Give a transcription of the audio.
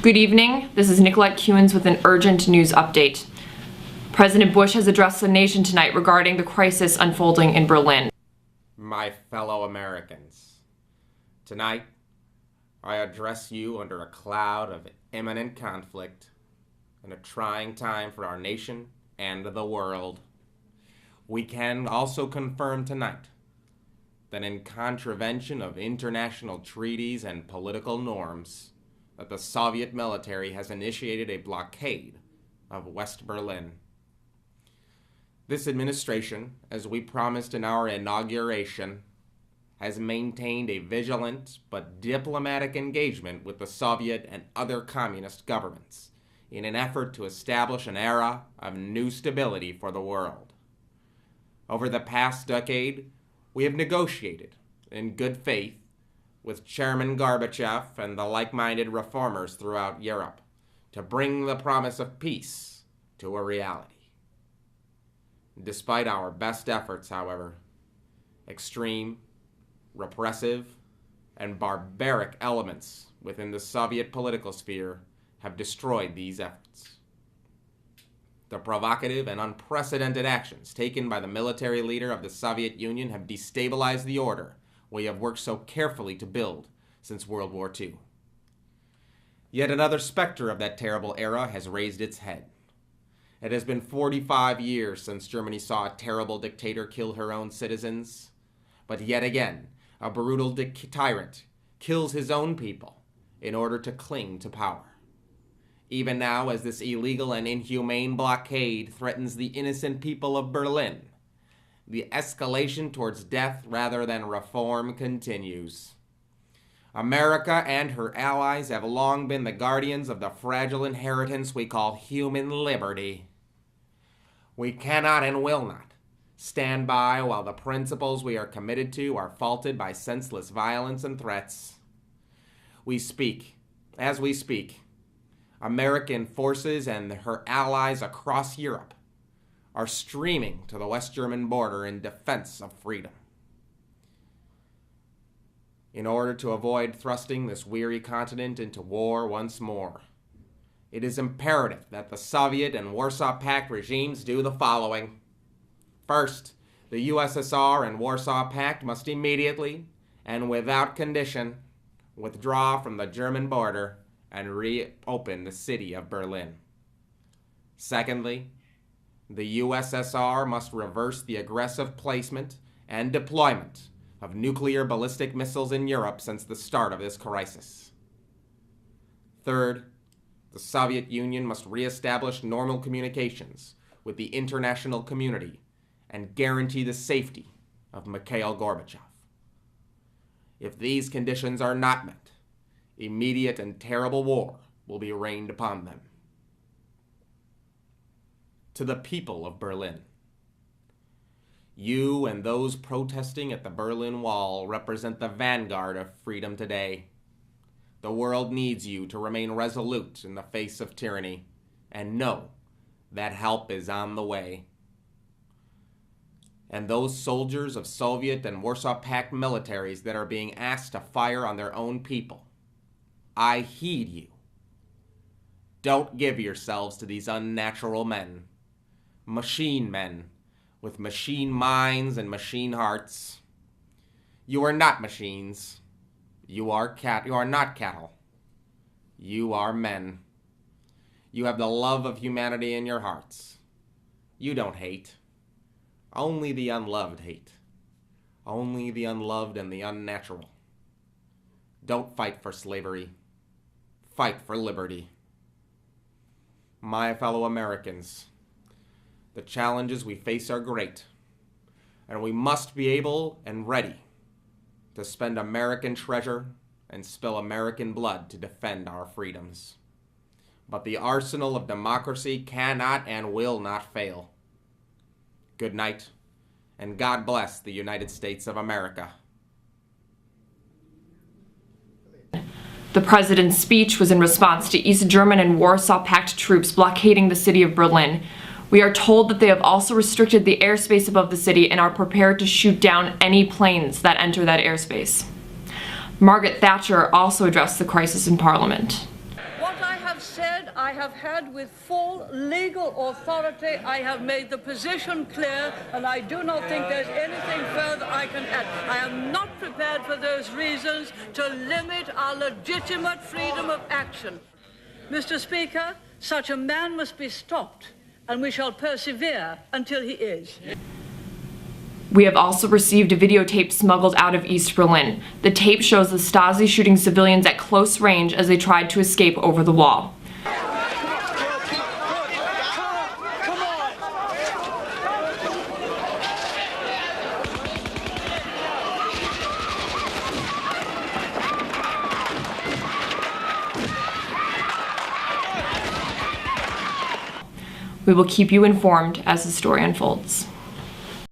Good evening. This is Nicolette Kewins with an urgent news update. President Bush has addressed the nation tonight regarding the crisis unfolding in Berlin. My fellow Americans, tonight I address you under a cloud of imminent conflict and a trying time for our nation and the world. We can also confirm tonight that in contravention of international treaties and political norms, that the Soviet military has initiated a blockade of West Berlin. This administration, as we promised in our inauguration, has maintained a vigilant but diplomatic engagement with the Soviet and other communist governments in an effort to establish an era of new stability for the world. Over the past decade, we have negotiated in good faith with Chairman Gorbachev and the like-minded reformers throughout Europe to bring the promise of peace to a reality. Despite our best efforts, however, extreme, repressive, and barbaric elements within the Soviet political sphere have destroyed these efforts. The provocative and unprecedented actions taken by the military leader of the Soviet Union have destabilized the order we have worked so carefully to build since World War II. Yet another specter of that terrible era has raised its head. It has been 45 years since Germany saw a terrible dictator kill her own citizens, but yet again, a brutal tyrant kills his own people in order to cling to power. Even now, as this illegal and inhumane blockade threatens the innocent people of Berlin, the escalation towards death rather than reform continues. America and her allies have long been the guardians of the fragile inheritance we call human liberty. We cannot and will not stand by while the principles we are committed to are faulted by senseless violence and threats. As we speak, American forces and her allies across Europe are streaming to the West German border in defense of freedom. In order to avoid thrusting this weary continent into war once more, it is imperative that the Soviet and Warsaw Pact regimes do the following. First, the USSR and Warsaw Pact must immediately and without condition withdraw from the German border and reopen the city of Berlin. Secondly, the USSR must reverse the aggressive placement and deployment of nuclear ballistic missiles in Europe since the start of this crisis. Third, the Soviet Union must reestablish normal communications with the international community and guarantee the safety of Mikhail Gorbachev. If these conditions are not met, immediate and terrible war will be rained upon them. To the people of Berlin, you and those protesting at the Berlin Wall represent the vanguard of freedom today. The world needs you to remain resolute in the face of tyranny and know that help is on the way. And those soldiers of Soviet and Warsaw Pact militaries that are being asked to fire on their own people, I heed you. Don't give yourselves to these unnatural men, machine men with machine minds and machine hearts. You are not machines. You are not cattle. You are men. You have the love of humanity in your hearts. You don't hate. Only the unloved hate. Only the unloved and the unnatural. Don't fight for slavery. Fight for liberty. My fellow Americans, the challenges we face are great, and we must be able and ready to spend American treasure and spill American blood to defend our freedoms. But the arsenal of democracy cannot and will not fail. Good night, and God bless the United States of America. The president's speech was in response to East German and Warsaw Pact troops blockading the city of Berlin. We are told that they have also restricted the airspace above the city and are prepared to shoot down any planes that enter that airspace. Margaret Thatcher also addressed the crisis in Parliament. What I I have had with full legal authority. I have made the position clear, and I do not think there's anything further I can add. I am not prepared for those reasons to limit our legitimate freedom of action. Mr. Speaker, such a man must be stopped, and we shall persevere until he is. We have also received a videotape smuggled out of East Berlin. The tape shows the Stasi shooting civilians at close range as they tried to escape over the wall. We will keep you informed as the story unfolds.